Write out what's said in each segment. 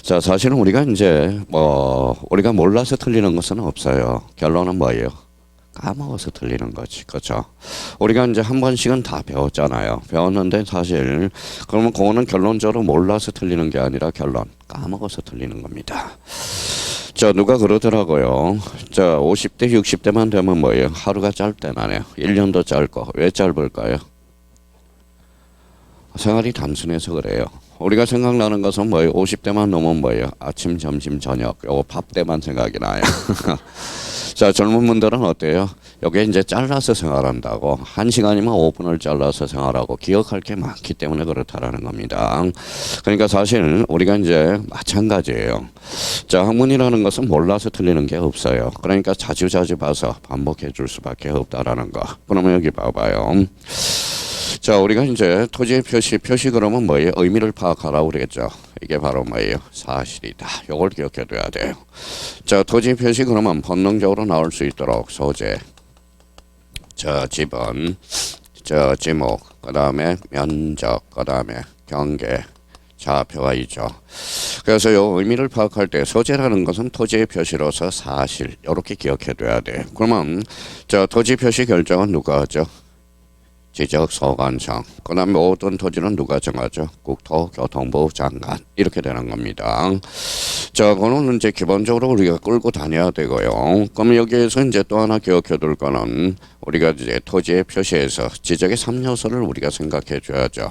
자, 사실은 우리가 이제 우리가 몰라서 틀리는 것은 없어요. 결론은 뭐예요? 까먹어서 틀리는 거지. 그렇죠? 우리가 이제 한 번씩은 다 배웠잖아요. 배웠는데 사실 그러면 그거는 결론적으로 몰라서 틀리는 게 아니라 결론 까먹어서 틀리는 겁니다. 자, 누가 그러더라고요. 자, 50대, 60대만 되면 뭐예요? 하루가 짧대나네요. 1년도 짧고. 왜 짧을까요? 생활이 단순해서 그래요. 우리가 생각나는 것은 뭐예요? 50대만 넘으면 뭐예요? 아침, 점심, 저녁. 요거 밥 때만 생각이 나요. 자, 젊은 분들은 어때요? 여기에 이제 잘라서 생활한다고. 1시간이면 5분을 잘라서 생활하고 기억할 게 많기 때문에 그렇다라는 겁니다. 그러니까 사실 우리가 이제 마찬가지예요. 자, 학문이라는 것은 몰라서 틀리는 게 없어요. 그러니까 자주자주 봐서 반복해 줄 수밖에 없다라는 거. 그러면 여기 봐봐요. 자, 우리가 이제 토지의 표시 그러면 뭐예요? 의미를 파악하라고 그러겠죠. 이게 바로 뭐예요? 사실이다. 요걸 기억해둬야 돼요. 자, 토지의 표시 그러면 본능적으로 나올 수 있도록 소재, 자, 지번, 자, 지목, 그 다음에 면적, 그 다음에 경계, 좌표가 있죠. 그래서 요 의미를 파악할 때 소재라는 것은 토지의 표시로서 사실 이렇게 기억해둬야 돼요. 그러면 자, 토지 표시 결정은 누가 하죠? 지적소관청. 그 다음에 모든 토지는 누가 정하죠? 국토교통부 장관. 이렇게 되는 겁니다. 자, 그거는 이제 기본적으로 우리가 끌고 다녀야 되고요. 그럼 여기에서 이제 또 하나 기억해 둘 거는 우리가 이제 토지의 표시에서 지적의 3요소를 우리가 생각해 줘야죠.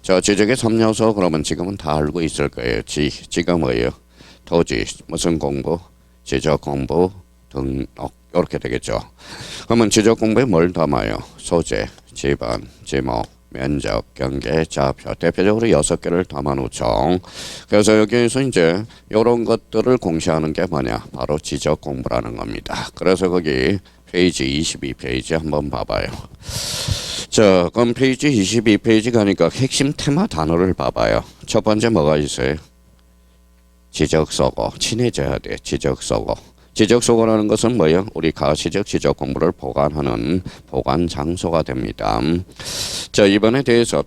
자, 지적의 3요소 그러면 지금은 다 알고 있을 거예요. 지가 뭐예요? 토지, 무슨 공부? 지적 공부, 등록. 이렇게 되겠죠. 그러면 지적 공부에 뭘 담아요? 소재, 지번, 지목, 면적, 경계, 좌표. 대표적으로 6개를 담아놓죠. 그래서 여기에서 이제 이런 것들을 공시하는 게 뭐냐? 바로 지적 공부라는 겁니다. 그래서 거기 페이지 22페이지 한번 봐봐요. 자, 그럼 페이지 22페이지 가니까 핵심 테마 단어를 봐봐요. 첫 번째 뭐가 있어요? 지적서고. 친해져야 돼. 지적서고. 지적소고라는 것은 뭐예요? 우리 가시적 지적 공부를 보관하는 보관 장소가 됩니다. 자, 이번에 대해서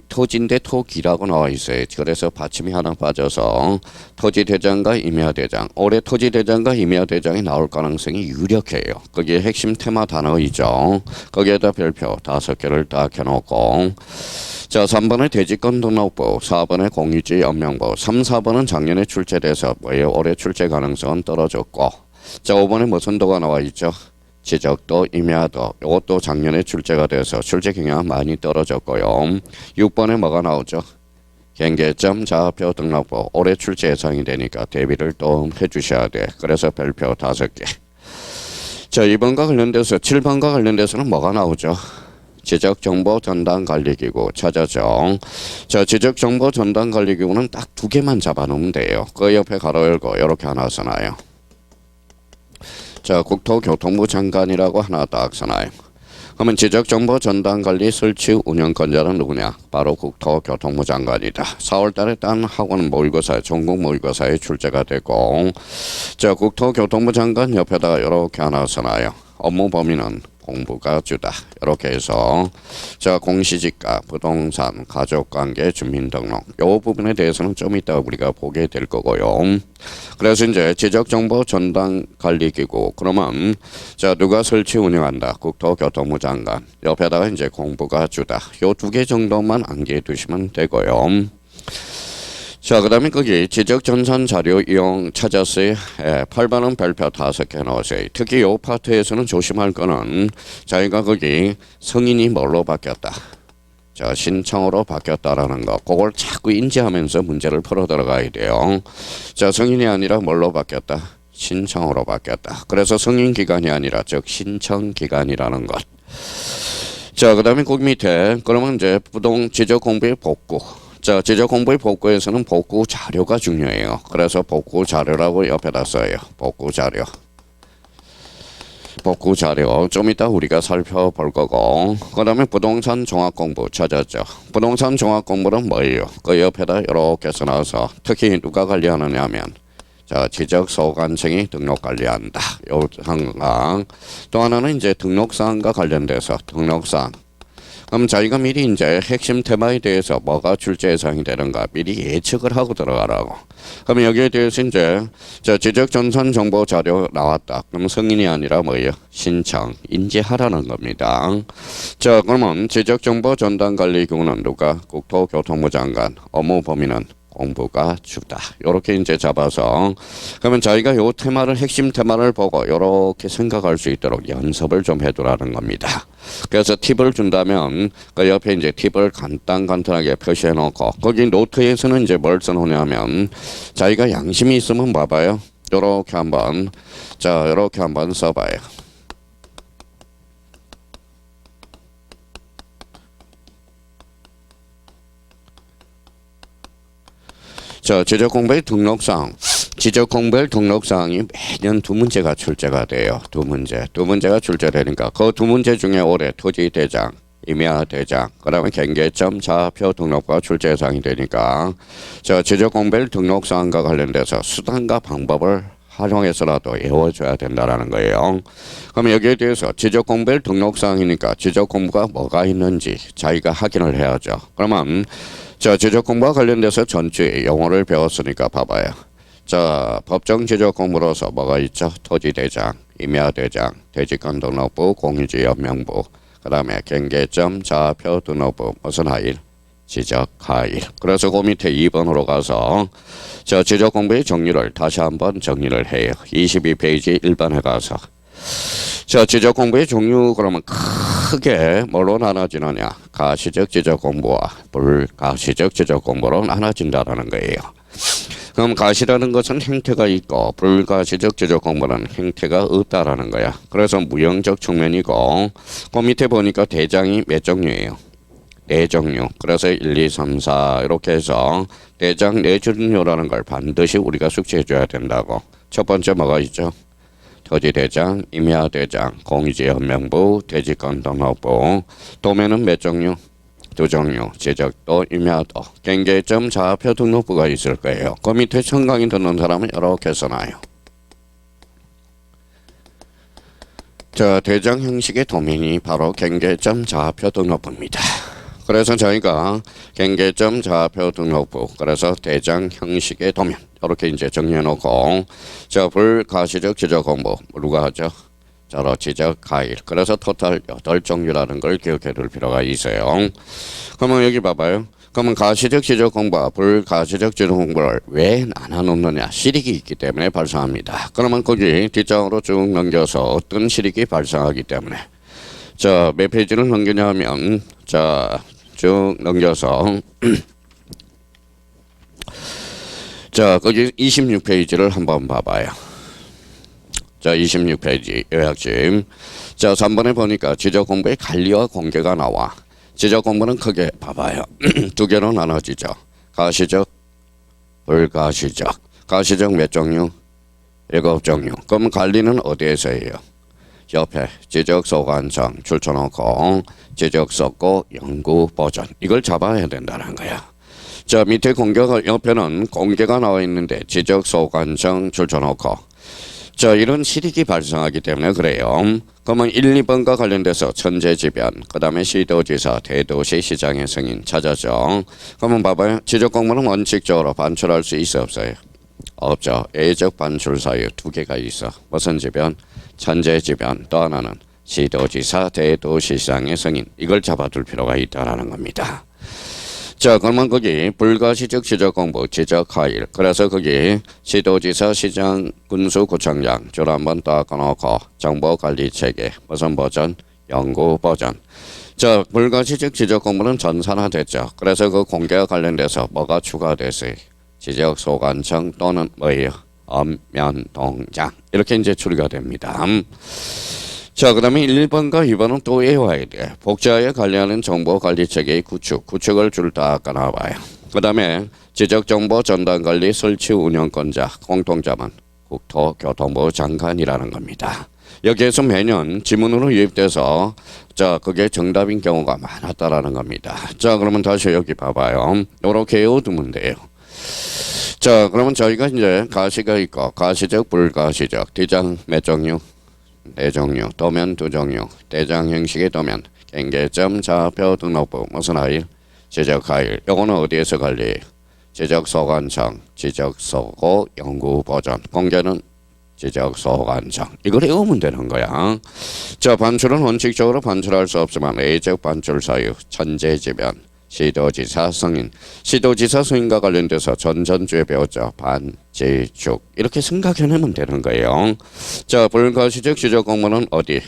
토지인데 토기라고 나와 있어요. 그래서 받침이 하나 빠져서 토지대장과 임야대장. 올해 토지대장과 임야대장이 나올 가능성이 유력해요. 거기에 핵심 테마 단어이죠. 거기에다 별표 5개를 딱 해놓고 자, 3번에 대지권 등록부, 4번에 공유지 연명부, 3, 4번은 작년에 출제돼서 뭐예요? 올해 출제 가능성은 떨어졌고 자, 5번에 무슨 도가 나와 있죠? 지적도, 임야도. 이것도 작년에 출제가 돼서 출제 경향 많이 떨어졌고요. 6번에 뭐가 나오죠? 경계점, 좌표 등록부. 올해 출제 예상이 되니까 대비를 또 해주셔야 돼. 그래서 별표 5개. 자, 2번과 관련돼서 7번과 관련돼서는 뭐가 나오죠? 지적정보 전담관리기구 찾아죠. 자, 지적정보 전담관리기구는 딱 2개만 잡아놓으면 돼요. 그 옆에 가로 열고 이렇게 하나 써놔요. 자, 국토교통부 장관이라고 하나 딱 써놔요. 그러면 지적정보 전담관리 설치 운영권자는 누구냐? 바로 국토교통부 장관이다. 4월 달에 딴 학원 모의고사, 전국 모의고사에 출제가 되고 자, 국토교통부 장관 옆에다가 이렇게 하나 써놔요. 업무 범위는 공부가 주다. 이렇게 해서 자, 공시지가, 부동산, 가족관계, 주민등록 요 부분에 대해서는 좀 이따 우리가 보게 될 거고요. 그래서 이제 지적정보 전담관리기구 그러면 자, 누가 설치 운영한다? 국토교통부 장관. 옆에다가 이제 공부가 주다. 요 2개 정도만 암기해 두시면 되고요. 자, 그 다음에 거기 지적전산 자료 이용 찾았어요. 8번은 별표 5개 넣으세요. 특히 이 파트에서는 조심할 거는 자기가 거기 성인이 뭘로 바뀌었다. 자, 신청으로 바뀌었다라는 거. 그걸 자꾸 인지하면서 문제를 풀어 들어가야 돼요. 자, 성인이 아니라 뭘로 바뀌었다. 신청으로 바뀌었다. 그래서 성인 기간이 아니라 즉 신청 기간이라는 것. 자, 그 다음에 거기 밑에 그러면 이제 지적 공부의 복구. 자, 지적 공부의 복구에서는 복구 자료가 중요해요. 그래서 복구 자료라고 옆에다 써요. 복구 자료. 복구 자료 좀 이따 우리가 살펴볼 거고 그 다음에 부동산 종합 공부 찾았죠. 부동산 종합 공부는 뭐예요? 그 옆에다 이렇게 써놔서 특히 누가 관리하느냐 하면 자, 지적소관청이 등록 관리한다. 요 항강. 또 하나는 이제 등록사항과 관련돼서 등록사항. 그럼 저희가 미리 이제 핵심 테마에 대해서 뭐가 출제 예상이 되는가 미리 예측을 하고 들어가라고. 그럼 여기에 대해서 이제 자 지적 전산 정보 자료 나왔다. 그럼 승인이 아니라 뭐예요? 신청, 인지하라는 겁니다. 자 그러면 지적 정보 전단 관리 기구는 누가? 국토교통부 장관. 업무 범위는 공부가 주다. 요렇게 이제 잡아서 그러면 저희가 요 테마를 핵심 테마를 보고 요렇게 생각할 수 있도록 연습을 좀 해두라는 겁니다. 그래서 팁을 준다면 그 옆에 이제 팁을 간단하게 표시해 놓고 거기 노트에서는 이제 뭘 써놓냐면 자기가 양심이 있으면 봐봐요. 요렇게 한번 자 요렇게 한번 써봐요. 자, 지적공부의 등록사항. 지적공부의 등록사항이 매년 두 문제가 출제가 돼요. 두 문제가 출제되니까 그 두 문제 중에 올해 토지대장, 임야대장, 그 다음에 경계점, 좌표 등록과 출제 예상이 되니까 자, 지적공부의 등록사항과 관련돼서 수단과 방법을 활용해서라도 외워줘야 된다는 거예요. 그럼 여기에 대해서 지적공부의 등록사항이니까 지적공부가 뭐가 있는지 자기가 확인을 해야죠. 그러면 자, 지적공부와 관련돼서 전주에 영어를 배웠으니까 봐봐요. 자, 법정 지적공부로서 뭐가 있죠? 토지대장, 임야대장, 대지권 등록부, 공유지연명부, 그 다음에 경계점, 좌표 등록부, 무슨 하일? 지적하일. 그래서 그 밑에 2번으로 가서 자, 지적공부의 종류를 다시 한번 정리를 해요. 22페이지 1번에 가서 자, 지적공부의 종류 그러면 크게 뭘로 나눠지느냐? 가시적 지적공부와 불가시적 지적공부로 나눠진다는 거예요. 그럼 가시라는 것은 행태가 있고 불가시적 지적공부는 행태가 없다라는 거야. 그래서 무형적 측면이고 그 밑에 보니까 대장이 몇 종류예요? 네 종류. 그래서 1, 2, 3, 4 이렇게 해서 대장 네 종류라는 걸 반드시 우리가 숙지해 줘야 된다고. 첫 번째 뭐가 있죠? 토지대장, 임야대장, 공유지연명부, 대지권 등록부. 도면은 몇 종류? 두 종류. 지적도, 임야도. 경계점, 좌표 등록부가 있을 거예요. 그 밑에 청강이 듣는 사람은 이렇게 써놔요. 자, 대장 형식의 도면이 바로 경계점, 좌표 등록부입니다. 그래서 저희가 경계점, 좌표 등록부, 그래서 대장 형식의 도면 이렇게 이제 정리해놓고 자, 불가시적 지적공부 누가 하죠? 자로 지적하일. 그래서 토탈 8종류라는 걸 기억해 둘 필요가 있어요. 그러면 여기 봐봐요. 그러면 가시적 지적공부와 불가시적 지적공부를 왜 나눠놓느냐? 실익이 있기 때문에 발생합니다. 그러면 거기 뒷장으로 쭉 넘겨서 어떤 실익이 발생하기 때문에 자, 몇 페이지를 넘기냐 하면 자, 쭉 넘겨서 자, 거기 26페이지를 한번 봐봐요. 자, 26페이지 요약심. 자, 3번에 보니까 지적공부의 관리와 공개가 나와. 지적공부는 크게 봐봐요. 두 개로 나눠지죠. 가시적, 불가시적. 가시적 몇 종류? 7종류. 그럼 관리는 어디에서 해요? 옆에 지적소관청 줄쳐놓고 지적석고 연구보전 이걸 잡아야 된다는 거야. 자, 밑에 공개가 옆에는 공개가 나와 있는데 지적소관청 줄쳐놓고 자, 이런 실익이 발생하기 때문에 그래요. 그러면 1, 2번과 관련돼서 천재지변, 그 다음에 시도지사, 대도시 시장의 승인 찾아죠. 그러면 봐봐요. 지적공부는 원칙적으로 반출할 수 있어 없어요? 없죠. 예적 반출 사유 두 개가 있어. 무슨 지변? 천재지변. 또 하나는 시도지사, 대도시장의 승인. 이걸 잡아둘 필요가 있다는 겁니다. 자, 그러면 거기 불가시적 지적공부, 지적하일. 그래서 거기 시도지사, 시장, 군수구청장 줄 한번 딱 꺼놓고 정보관리체계, 무슨 버전? 연구버전. 자, 불가시적 지적공부는 전산화됐죠. 그래서 그 공개와 관련돼서 뭐가 추가됐어요? 지적소관청 또는 뭐예요? 읍면동장. 이렇게 이제 처리가 됩니다. 자, 그 다음에 1번과 2번은 또 외워야 돼. 복지와에 관련하는 정보관리체계의 구축을 줄 다 까놔봐요. 그 다음에 지적정보 전단관리 설치 운영권자, 공통자만 국토교통부 장관이라는 겁니다. 여기에서 매년 지문으로 유입돼서 자, 그게 정답인 경우가 많았다라는 겁니다. 자, 그러면 다시 여기 봐봐요. 이렇게 외워두면 돼요. 자, 그러면 저희가 이제 가시가 있고 가시적, 불가시적, 대장 몇 종류? 네 종류, 도면 두 종류, 대장 형식의 도면, 경계점 좌표 등록부 무슨 아이? 지적하일. 요거는 어디에서 관리? 지적소관청, 지적소고 연구보전. 공개는 지적소관청. 이걸 외우면 되는 거야. 자, 반출은 원칙적으로 반출할 수 없지만 A적 반출 사유, 천재지변, 시도지사 승인. 시도지사 승인과 관련돼서 전주에 배웠죠. 반지축. 이렇게 생각해내면 되는 거예요. 자, 불가시적 지적 공무는 어디?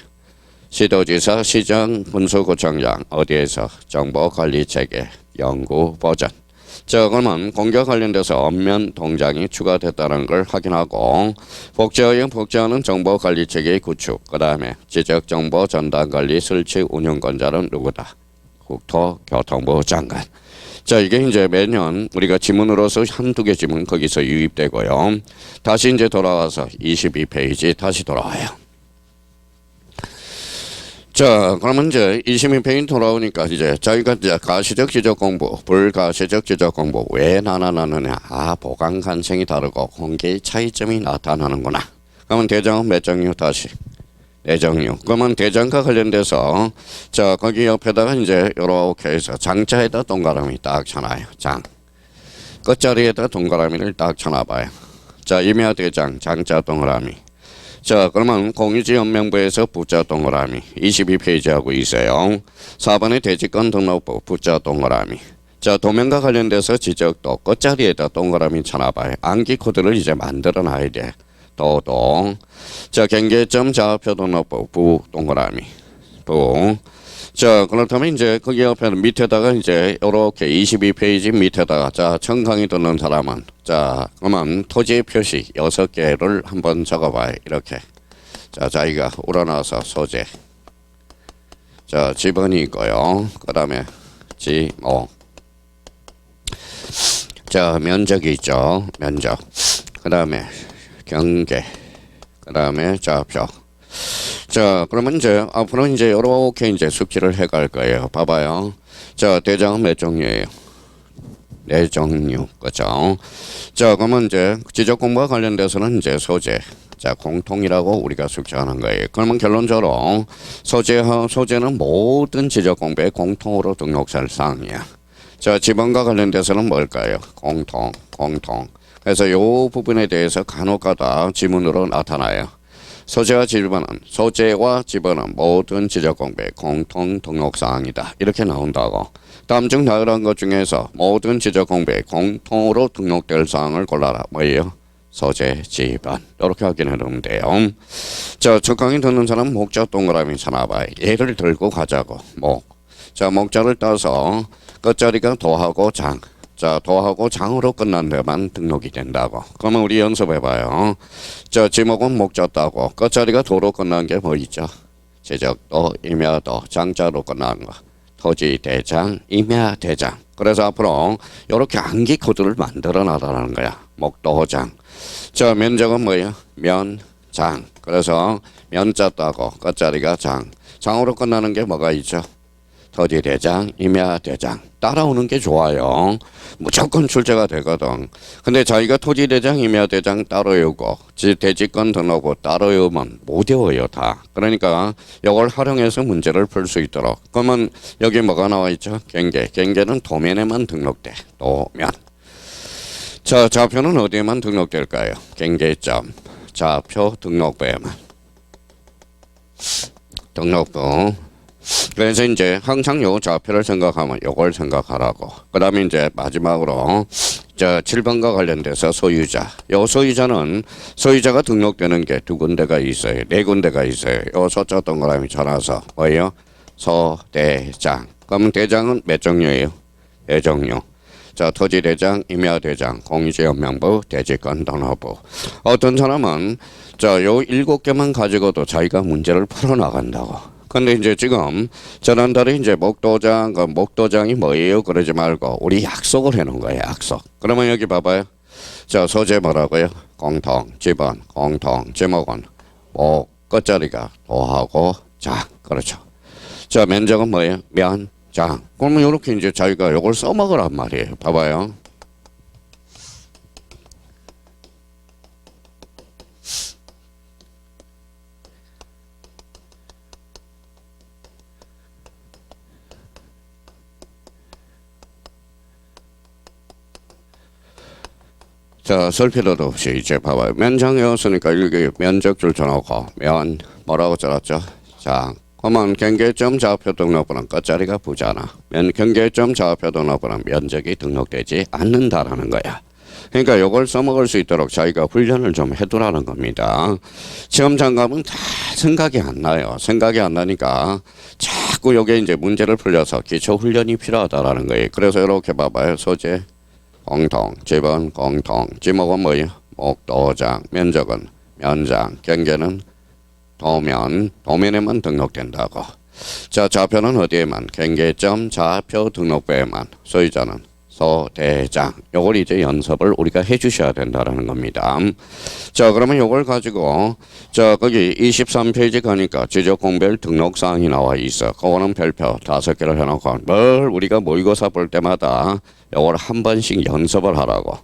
시도지사, 시장, 군수구청장. 어디에서? 정보관리체계, 연구보전. 자, 그러면 공개와 관련돼서 엄면 동작이 추가됐다는 걸 확인하고 복제하는 정보관리체계의 구축, 그 다음에 지적정보 전단관리 설치 운영권자는 누구다? 국토교통부 장관. 자, 이게 이제 매년 우리가 지문으로서 한두 개 지문 거기서 유입되고요. 다시 이제 돌아와서 22페이지 다시 돌아와요. 자, 그러면 이제 22페이지 돌아오니까 이제 저희가 이제 가시적 지적 공부, 불가시적 지적 공부 왜 나눠나느냐? 아, 보강 간생이 다르고 공개의 차이점이 나타나는구나. 그러면 대장은 몇 종류 다시? 네 종류. 그러면 대장과 관련돼서 자, 거기 옆에다가 이제 요렇게 해서 장자에다 동그라미 딱 쳐놔요. 장. 끝자리에다 동그라미를 딱 쳐놔봐요. 자, 임야 대장, 장자 동그라미. 자, 그러면 공유지연명부에서 부자 동그라미 22페이지하고 있어요. 4번의 대지권 등록부 부자 동그라미. 자, 도면과 관련돼서 지적도 끝자리에다 동그라미 쳐놔봐요. 암기 코드를 이제 만들어놔야 돼. 도동. 자, 경계점 좌표 등록부 부 동그라미 부. 자, 그렇다면 이제 거기 옆에는 밑에다가 이제 요렇게 22페이지 밑에다가 자, 처음 강의 듣는 사람은 자, 그러면 토지 표시 6개를 한번 적어봐요. 이렇게. 자, 자기가 우러나서 소재. 자, 지번이 있고요. 그 다음에 지목. 자, 면적이 있죠. 면적. 그 다음에 경계. 그 다음에 좌표. 자, 그러면 이제 앞으로 이제 이렇게 이제 숙지를 해갈 거예요. 봐봐요. 자, 대장은 몇 종류예요? 네 종류, 그죠? 자, 그러면 이제 지적 공부와 관련돼서는 이제 소재, 자, 공통이라고 우리가 숙지하는 거예요. 그러면 결론적으로 소재는 모든 지적 공부의 공통으로 등록할 사항이야. 자, 지번과 관련돼서는 뭘까요? 공통. 그래서 이 부분에 대해서 간혹가다 지문으로 나타나요. 소재와 지번은 모든 지적 공부의 공통 등록 사항이다. 이렇게 나온다고. 다음 중 다른 것 중에서 모든 지적 공부의 공통으로 등록될 사항을 골라라. 뭐예요? 소재, 지번. 이렇게 확인해 놓으면 돼요. 자, 첫 강의 듣는 사람 목자 동그라미 쳐놔봐요. 예를 들고 가자고. 목. 자, 목자를 따서 끝자리가 도하고 장. 자, 도하고 장으로 끝난 데만 등록이 된다고. 그러면 우리 연습해봐요. 자, 지목은 목자 따고 끝자리가 도로 끝난 게 뭐 있죠? 지적도, 임야도, 장자로 끝난 거. 토지 대장, 임야 대장. 그래서 앞으로 이렇게 암기 코드를 만들어 놔라는 거야. 목도장. 자, 면적은 뭐예요? 면, 장. 그래서 면자 따고 끝자리가 장. 장으로 끝나는 게 뭐가 있죠? 토지 대장, 임야 대장. 따라오는 게 좋아요. 무조건 출제가 되거든. 근데 자기가 토지 대장, 임야 대장 따로 외우고 대지권 등록부 따로 외우면 못 외워요 다. 그러니까 이걸 활용해서 문제를 풀 수 있도록. 그러면 여기 뭐가 나와 있죠? 경계. 경계는 도면에만 등록돼. 도면. 자, 좌표는 어디에만 등록될까요? 경계점. 좌표 등록부에만. 등록부. 그래서 이제 항상 요 좌표를 생각하면 요걸 생각하라고. 그 다음에 이제 마지막으로 저 7번과 관련돼서 소유자. 요 소유자가 등록되는 게 두 군데가 있어요. 네 군데가 있어요. 요 소자 동그라미 쳐놔서 뭐예요? 소대장. 그럼 대장은 몇 종류예요? 네 종류. 자, 토지대장, 임야대장, 공유지연명부, 대지권 등록부. 어떤 사람은 자, 요 7개만 가지고도 자기가 문제를 풀어나간다고. 근데 이제 지금 지난달에 이제 목도장이 뭐예요? 그러지 말고 우리 약속을 해놓은 거예요. 약속. 그러면 여기 봐봐요. 자, 소재 뭐라고요? 공통, 지번, 공통, 제목은 목, 끝자리가 도하고 장. 그렇죠. 자, 면적은 뭐예요? 면, 장. 그러면 이렇게 이제 자기가 이걸 써먹으란 말이에요. 봐봐요. 자, 설 필요도 없이 이제 봐봐요. 면장이었으니까 이게 면적줄 줘놓고 면 뭐라고 써놨죠? 자, 그러면 경계점 좌표 등록번호 끝자리가 부잖아. 경계점 좌표 등록번호 면적이 등록되지 않는다라는 거야. 그러니까 이걸 써먹을 수 있도록 자기가 훈련을 좀 해두라는 겁니다. 시험 장갑은 다 생각이 안 나요. 생각이 안 나니까 자꾸 요게 이제 문제를 풀려서 기초 훈련이 필요하다라는 거예요. 그래서 이렇게 봐봐요. 소재 공통, 지번 공통, 지목은 뭐예요? 목도장, 면적은 면장, 경계는 도면, 도면에만 등록된다고. 자, 좌표는 어디에만? 경계점 좌표 등록부에만. 소유자는 소대장. 요걸 이제 연습을 우리가 해주셔야 된다라는 겁니다. 자, 그러면 요걸 가지고 자, 거기 23페이지 가니까 지적공별 등록사항이 나와 있어. 그거는 별표 5개를 해놓고 뭘 우리가 모의고사 볼 때마다 요걸 한 번씩 연습을 하라고.